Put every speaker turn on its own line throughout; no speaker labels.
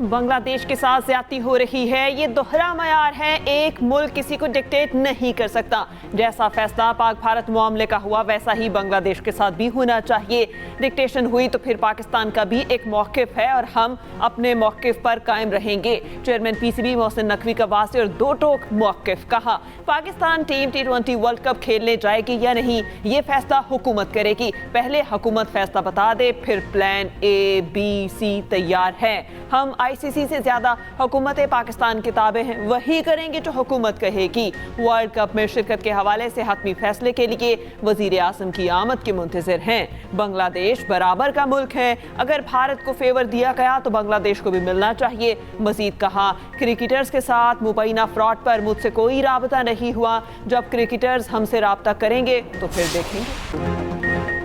बांग्लादेश के साथ ज्यादती हो रही है। ये दोहरा मयार है। एक मुल्क किसी को डिक्टेट नहीं कर सकता। जैसा फैसला पाक भारत मामले का हुआ वैसा ही बांग्लादेश के साथ भी होना चाहिए। डिक्टेशन हुई तो फिर पाकिस्तान का भी एक मौकिफ है और हम अपने मौकिफ पर कायम रहेंगे। चेयरमैन पीसीबी मोहसिन नकवी का वाज़ेह और दो टोक मौकिफ कहा। Pakistan team T20 world cup खेलने जाएगी या नहीं ये फैसला हुकूमत करेगी। पहले हुकूमत फैसला बता दे, फिर प्लान A, B, C तैयार है। हम ICC से ज्यादा हुकूमत पाकिस्तान की ताबे हैं, वही करेंगे जो हुकूमत कहेगी। वर्ल्ड कप में शिरकत के हवाले से हतमी फैसले के लिए वजीर आज़म की आमद के मुंतज़िर हैं। बांग्लादेश बराबर का मुल्क है। अगर भारत को फेवर दिया गया तो बांग्लादेश को भी मिलना चाहिए। मजीद कहा, क्रिकेटर्स के साथ मुबैना फ्रॉड पर मुझसे कोई राबता नहीं हुआ। जब क्रिकेटर्स हमसे राबता करेंगे तो फिर देखेंगे।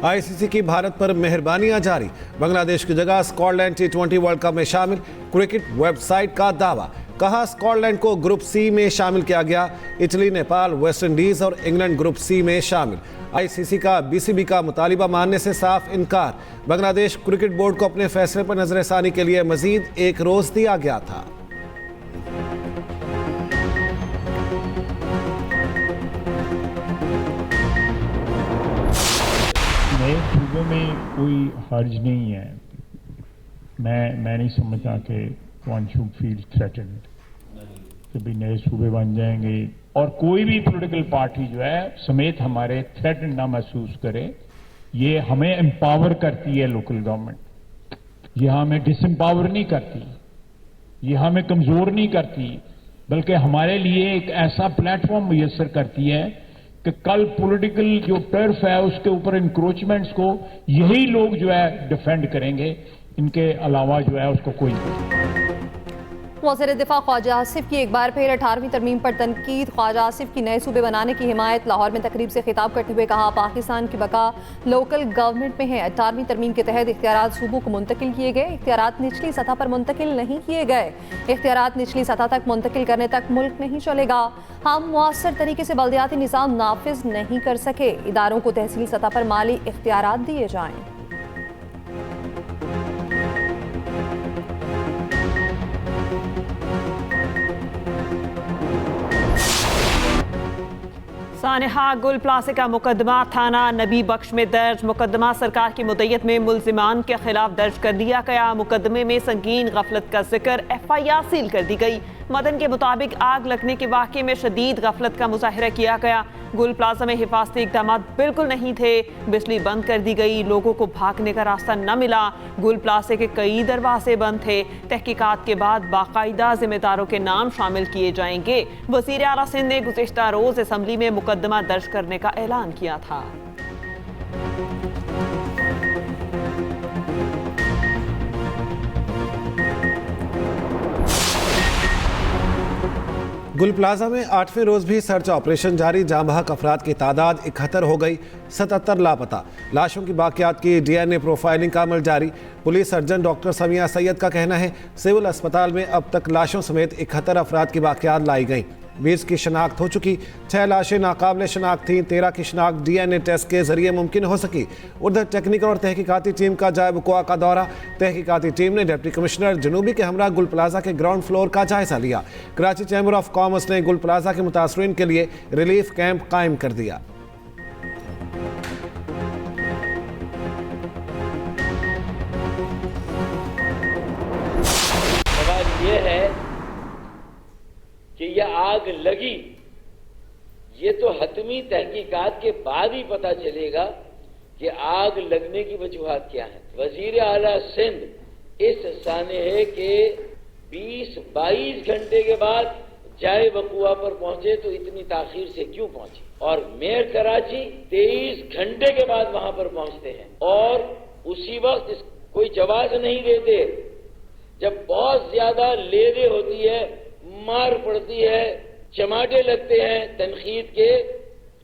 ICC की भारत पर मेहरबानियां जारी। बांग्लादेश की जगह स्कॉटलैंड T20 वर्ल्ड कप में शामिल। क्रिकेट वेबसाइट का दावा। कहा, स्कॉटलैंड को ग्रुप C में शामिल किया गया। इटली, नेपाल, वेस्ट इंडीज और इंग्लैंड ग्रुप C में शामिल। ICC का BCB का मुतालिबा मानने से साफ इनकार। बांग्लादेश क्रिकेट बोर्ड को अपने फैसले पर नजरसानी के लिए मजीद एक रोज दिया गया था।
नए सूबों में कोई हर्ज नहीं है। मैं नहीं समझता कि वन शुड फील थ्रेटन्ड कि भी नए सूबे बन जाएंगे और कोई भी पॉलिटिकल पार्टी जो है समेत हमारे थ्रेटन्ड ना महसूस करे। ये हमें एम्पावर करती है लोकल गवर्नमेंट, ये हमें डिसएम्पावर नहीं करती, ये हमें कमजोर नहीं करती, बल्कि हमारे लिए एक ऐसा प्लेटफॉर्म मुयस्सर करती है कि कल पॉलिटिकल जो टर्फ है उसके ऊपर इंक्रोचमेंट्स को यही लोग जो है डिफेंड करेंगे। इनके अलावा जो है उसको कोई
वज़ीर दिफा ख्वाजा आसिफ की एक बार फिर 18वीं तरमीम पर तनकीद। ख्वाजा आसिफ की नए सूबे बनाने की हिमायत। लाहौर में तकरीब से खिताब करते हुए कहा, पाकिस्तान की बका लोकल गवर्नमेंट में है। 18वीं तरमीम के तहत इख्तियारात सूबों को मुंतकिल किए गए। इख्तियारात निचली सतह पर मुंतकिल नहीं किए गए। इख्तियारात निचली सतह तक मुंतकिल करने तक मुल्क नहीं चलेगा। हम मुअस्सर तरीके से बल्दियाती निज़ाम नाफिज नहीं कर सके। इदारों को तहसीली सतह पर माली इख्तियारात दिए जाएं।
सानेहा गुल प्लासे का मुकदमा थाना नबी बख्श में दर्ज। मुकदमा सरकार की मुद्दत में मुल्जिमान के खिलाफ दर्ज कर दिया गया। मुकदमे में संगीन गफलत का जिक्र। FIR सील कर दी गई। मदन के मुताबिक आग लगने के वाक़े में शदीद गफलत का मुजाहिरा किया गया। गुल प्लाजा में हिफाजती इक़दाम बिल्कुल नहीं थे। बिजली बंद कर दी गई। लोगों को भागने का रास्ता न मिला। गुल प्लाजे के कई दरवाजे बंद थे। तहकीकात के बाद बाकायदा जिम्मेदारों के नाम शामिल किए जाएंगे। वज़ीर आला सिंध ने गुज़िश्ता रोज़ असम्बली में मुकदमा दर्ज करने का ऐलान किया था।
गुल प्लाजा में 8वें रोज भी सर्च ऑपरेशन जारी। जाँ बहक अफराद की तादाद 71 हो गई। 77 लापता। लाशों की बाकियात की DNA प्रोफाइलिंग का अमल जारी। Police surgeon doctor Samiya Syed का कहना है, सिविल अस्पताल में अब तक लाशों समेत 71 अफराद की बाकियात लाई गई। 20 की शनाख्त हो चुकी। 6 लाशें नाकाबिल शनाख्त थीं। 13 की शनाख्त DNA टेस्ट के जरिए मुमकिन हो सकी। उधर टेक्निकल और तहकीकाती टीम का जायब वक़ुआ का दौरा। तहकीकाती टीम ने डिप्टी कमिश्नर जनूबी के हमरा गुल प्लाजा के ग्राउंड फ्लोर का जायजा लिया। कराची चैम्बर ऑफ कॉमर्स ने गुल प्लाजा के मुतासरीन के लिए रिलीफ कैंप कायम कर दिया।
सवाल ये है कि यह आग लगी, ये तो हतमी तहकीकात के बाद ही पता चलेगा कि आग लगने की वजूहात क्या है। वजीर आला सिंध इस सानेहे के 20-22 घंटे के बाद जाए वकुआ पर पहुंचे तो इतनी ताखीर से क्यों पहुंचे, और मेयर कराची 23 घंटे के बाद वहां पर पहुंचते हैं और उसी वक्त कोई जवाब नहीं देते। जब बहुत ज्यादा लेदे होती है, मार पड़ती है, चमाटे लगते हैं तनकीद के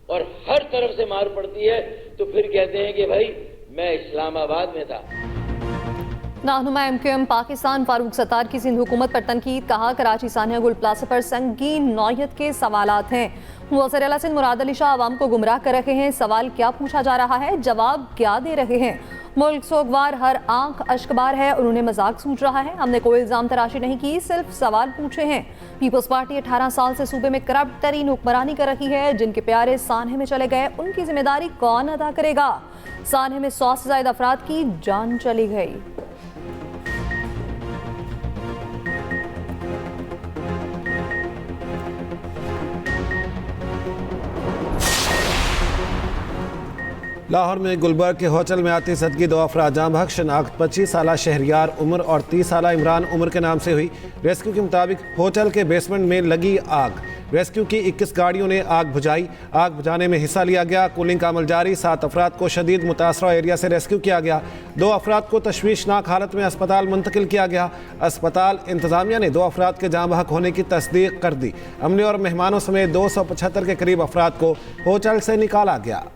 और हर तरफ से मार पड़ती है, तो फिर कहते हैं कि भाई मैं इस्लामाबाद में था।
रहनुमा MQM पाकिस्तान फारूक सत्तार की सिंध हुकूमत पर तनकीद, कहा कराची सानिया गुल प्लाजा पर संगीन नौयत के सवालात हैं। वज़ीर आला सिंध मुराद अली शाह आवाम को गुमराह कर रहे हैं। सवाल क्या पूछा जा रहा है, जवाब क्या दे रहे हैं। मुल्क सोगवार, हर आंख अश्कबार है। उन्होंने मजाक सूझ रहा है। हमने कोई इल्जाम तराशी नहीं की, सिर्फ सवाल पूछे हैं। पीपल्स पार्टी 18 साल से सूबे में करप्ट तरीन हुक्मरानी कर रही है। जिनके प्यारे सान्हे में चले गए, उनकी जिम्मेदारी कौन अदा करेगा। सान्हे में 100 से ज्यादा अफराद की जान चली गई।
लाहौर में गुलबर्ग के होटल में आती सदगी 2 अफराद जाँ बहक। शनाख्त 25 साला शहरियार उमर और 30 साला इमरान उमर के नाम से हुई। रेस्क्यू के मुताबिक होटल के बेसमेंट में लगी आग। रेस्क्यू की 21 गाड़ियों ने आग बुझाई। आग बुझाने में हिस्सा लिया गया। कूलिंग का अमल जारी। 7 अफराद को शदीद मुतासरा एरिया से रेस्क्यू किया गया। 2 अफराद को तशवीशनाक हालत में अस्पताल मुंतकिल किया गया। अस्पताल इंतजामिया ने 2 अफराद के जाँ बहक होने की तस्दीक कर दी। अमले और मेहमानों समेत 275 के करीब अफराद को होटल से निकाला गया।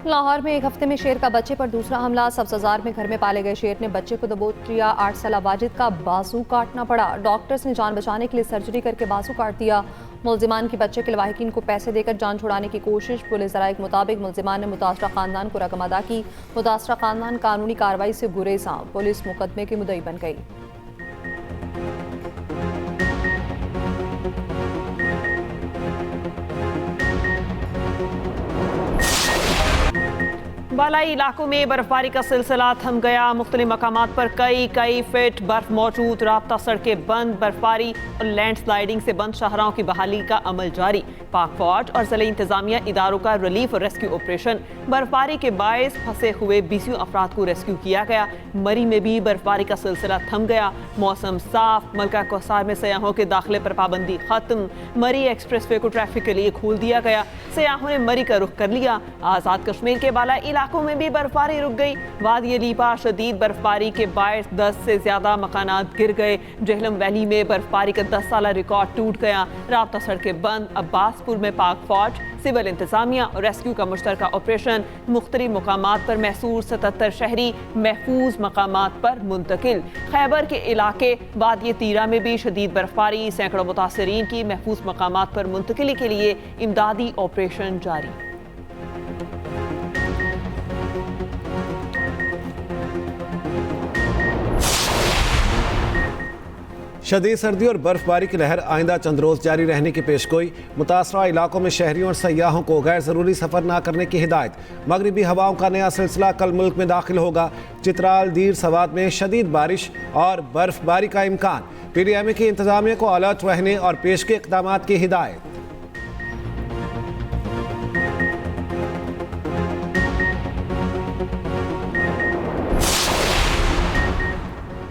लाहौर में एक हफ्ते में शेर का बच्चे पर दूसरा हमला। सब्ज़ाजार में घर में पाले गए शेर ने बच्चे को दबोच लिया। 8 साला वाजिद का बाजू काटना पड़ा। डॉक्टर्स ने जान बचाने के लिए सर्जरी करके बाजू काट दिया। मुल्जिमान के बच्चे के लवाहिकीन को पैसे देकर जान छुड़ाने की कोशिश। पुलिस ज़राए के मुताबिक मुल्जिमान ने मुतासरा खानदान को रकम अदा की। मुतासरा खानदान कानूनी कार्रवाई से गुरेज़ां। पुलिस मुकदमे की मुद्दई बन गई।
बालाई इलाकों में बर्फबारी का सिलसिला थम गया। मुख्तलिफ मकामात पर कई फीट बर्फ मौजूद। राब्ता सड़कें बंद। बर्फबारी और लैंडस्लाइडिंग से बंद शाहराहों की बहाली का अमल जारी। पाक फौज और ज़िला इंतजामिया इदारों का रिलीफ और रेस्क्यू ऑपरेशन। बर्फबारी के बायस फंसे हुए 20 अफराद को रेस्क्यू किया गया। मरी में भी बर्फबारी का सिलसिला थम गया। मौसम साफ। मलका कोसार में सयाहों के दाखिले पर पाबंदी खत्म। मरी एक्सप्रेस वे को ट्रैफिक के लिए खोल दिया गया। सयाहों ने मरी का रुख कर लिया। आज़ाद कश्मीर के बालाई इलाकों में भी बर्फबारी रुक गई। वादी लीपा शदीद बर्फबारी के बायस 10 से ज्यादा मकानात गिर गए। जहलम वैली में बर्फबारी का 10 साला रिकॉर्ड टूट गया। राब्ता सड़कें बंद। अब्बासपुर में पाक फौज, सिविल इंतजामिया और रेस्क्यू का मुश्तरका ऑपरेशन। मुख्तलिफ मकामात पर महसूर 77 शहरी महफूज मकामात पर मुंतकिल। खैबर के इलाके वादी तीरा में भी शदीद बर्फबारी। सैकड़ों मुतासरीन की महफूज मकामात पर मुंतकिली के लिए इमदादी ऑपरेशन जारी।
शदीद सर्दी और बर्फबारी की लहर आइंदा चंद रोज़ जारी रहने की पेशगोई। मुतासरा इलाकों में शहरियों और सयाहों को गैर ज़रूरी सफ़र न करने की हिदायत। मगरबी हवाओं का नया सिलसिला कल मुल्क में दाखिल होगा। चित्राल, दीर सवाद में शदीद बारिश और बर्फबारी का इम्कान। PDMA की इंतजामिया को अलर्ट रहने और पेश के इक़दाम की हिदायत।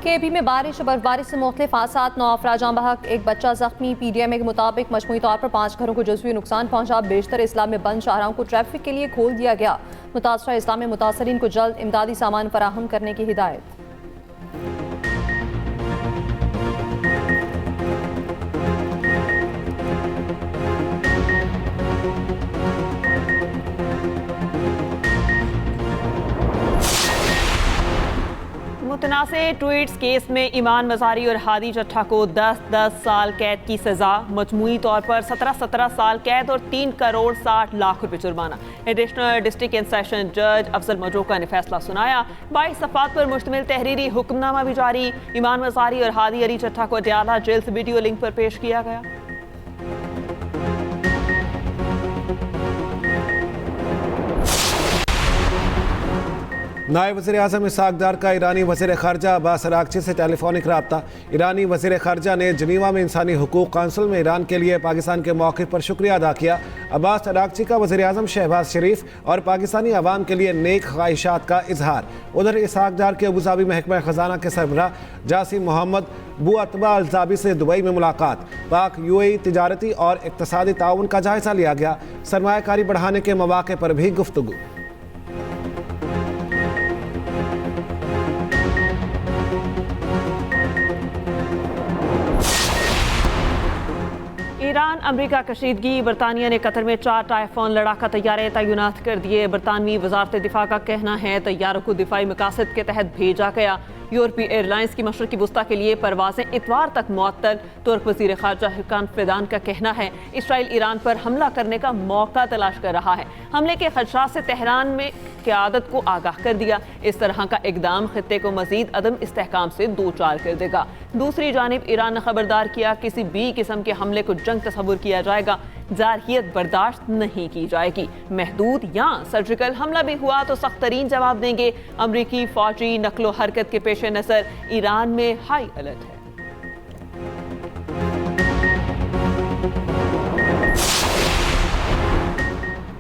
KP में बारिश और बर्फबारी से मुख्तलिफ हादसात। 9 अफराद जाँ बहक, एक बच्चा जख्मी। PDMA के मुताबिक मजमूई तौर पर 5 घरों को जुज़वी नुकसान पहुंचा। बेशतर इस्लाम में बंद शाहराहों को ट्रैफिक के लिए खोल दिया गया। मुतासरा इस्लाम में मुतासरीन को जल्द इमदादी सामान फराहम करने की हिदायत।
मुतनासे ट्वीट्स केस में ईमान मजारी और हादी चट्ठा को 10-10 साल कैद की सजा। मजमूई तौर पर 17-17 साल कैद और 3 करोड़ 60 लाख रुपए जुर्माना। एडिशनल डिस्ट्रिक्ट एंड सेशन जज अफजल मजरोका ने फैसला सुनाया। 22 सफ़ात पर मुश्तमिल तहरीरी हुक्मनामा भी जारी। ईमान मजारी और हादी अली चट्ठा को अडयाला जेल से वीडियो लिंक पर पेश किया गया।
नायब वज़ीर आज़म इसहाक़ डार का ईरानी वज़ीर ख़ारजा अब्बास अराग़ची से टेलीफोनिक रब्ता। ईरानी वज़ीर ख़ारजा ने जनीवा में इंसानी हुकूक़ काउंसिल में ईरान के लिए पाकिस्तान के मौक़िफ़ पर शुक्रिया अदा किया। अब्बास अराग़ची का वज़ीर आज़म शहबाज शरीफ और पाकिस्तानी अवाम के लिए नेक ख्वाहिशात का इजहार। उधर इसहाक़ डार के अबूज़ाबी महकमा ख़जाना के सरबराह जासिम मोहम्मद बुअतबा अल-ज़ाबी से दुबई में मुलाकात। पाक UAE तिजारती और इक़्तिसादी ताउन का जायज़ा लिया गया। सरमायाकारी बढ़ाने के मौक़े पर भी गुफ्तगू।
ईरान अमरीका कशीदगी, बरतानिया ने कतर में 4 टाइफॉन लड़ाका तैयारे तैनात कर दिए। बरतानवी वजारत दिफा का कहना है तैयारों को दिफाई मकासद के तहत भेजा गया। यूरोपीय एयरलाइंस की मशरकी वस्ता के लिए परवाजें इतवार तक मुअत्तल। तुर्क वज़ीर ख़ारजा हिकान फिदान का कहना है इसराइल ईरान पर हमला करने का मौका तलाश कर रहा है। हमले के खदशात से तेहरान में क़यादत को आगाह कर दिया। इस तरह का इकदाम खित्ते को मजीद अदम इस्तेहकाम से दो चार कर देगा। दूसरी जानिब ईरान ने खबरदार किया किसी भी किस्म के हमले को जंग तस्वुर किया जाएगा, जारहियत बर्दाश्त नहीं की जाएगी। महदूद या सर्जिकल हमला भी हुआ तो सख्त तरीन जवाब देंगे। अमरीकी फौजी नकलो हरकत के पेश नजर ईरान में हाई अलर्ट है।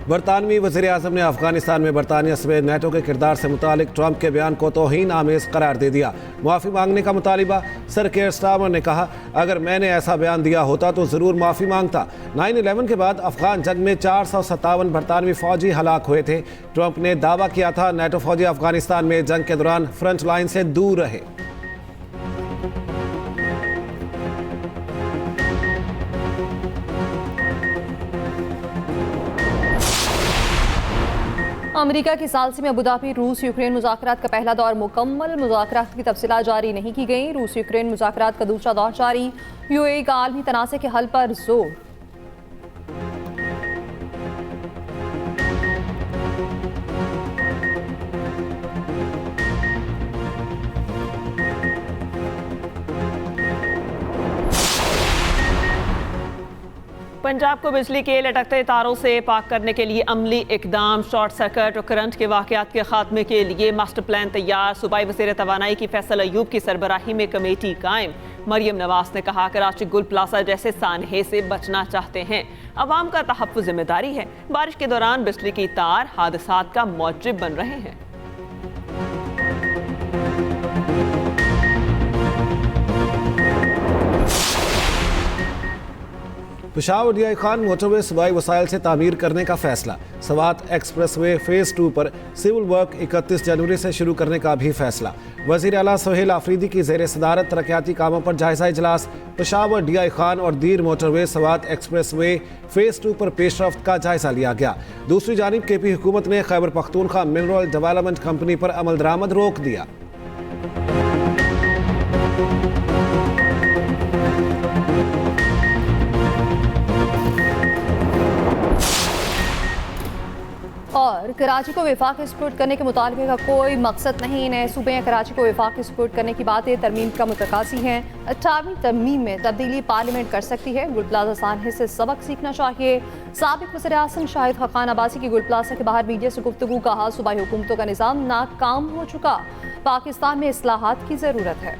बरतानवी वज़ीर-ए-आज़म ने अफगानिस्तान में बरतानिया समेत नेटो के किरदार से मुतालिक ट्रंप के बयान को तौहीन आमेज करार दे दिया। माफ़ी मांगने का मुतालिबा। सर केयर स्टारमर ने कहा अगर मैंने ऐसा बयान दिया होता तो ज़रूर माफ़ी मांगता। 9/11 के बाद अफगान जंग में 457 बरतानवी फौजी हलाक हुए थे। ट्रंप ने दावा किया था नेटो फौजी अफगानिस्तान में जंग के दौरान फ्रंट लाइन से दूर रहे।
अमेरिका की सालसी में अबुधाबी रूस यूक्रेन मुज़ाकरात का पहला दौर मुकम्मल। मुज़ाकरात की तफसीलात जारी नहीं की गई। रूस यूक्रेन मुज़ाकरात का दूसरा दौर जारी। यूएई का आलमी तनाज़े के हल पर जोर।
पंजाब को बिजली के लटकते तारों से पाक करने के लिए अमली इकदाम। शॉर्ट सर्किट और करंट के वाक़यात के खात्मे के लिए मास्टर प्लान तैयार। सूबाई वज़ीर तवानाई की फैसल अयूब की सरबराही में कमेटी कायम। मरियम नवाज ने कहा कराची गुल प्लाजा जैसे सानहे से बचना चाहते हैं। अवाम का तहफ़्फ़ुज़ जिम्मेदारी है। बारिश के दौरान बिजली की तार हादसात का मौजिब बन रहे हैं।
पेशावर डीआई खान मोटरवे सूबाई वसाइल से तामीर करने का फैसला। सवात एक्सप्रेसवे फेज़ 2 पर सिविल वर्क 31 जनवरी से शुरू करने का भी फैसला। वज़ीर आला सोहेल आफरीदी की ज़ेर सदारत तरक्याती कामों पर जायजा इजलास। पेशावर डीआई खान और दीर मोटरवे सवात एक्सप्रेसवे फेज़ 2 पर पेशरफ्त का जायजा लिया गया। दूसरी जानिब केपी हुकूमत ने Khyber Pakhtunkhwa mineral development company पर अमल दरामद रोक दिया।
और कराची को विफाक के सपोर्ट करने के मुतालबे का कोई मकसद नहीं। नए सूबे या कराची को विफाक के सपोर्ट करने की बातें तरमीम का मुतकासी हैं। 18वीं तरमीम में तब्दीली पार्लियामेंट कर सकती है। गुल प्लाजा सानहे से सबक सीखना चाहिए। साबिक वज़ीर आज़म शाहिद खकान अब्बासी की गुल प्लाजा के बाहर मीडिया से गुफ्तगू। कहा सूबाई हुकूमतों का निज़ाम नाकाम हो चुका, पाकिस्तान में इस्लाहात की ज़रूरत है।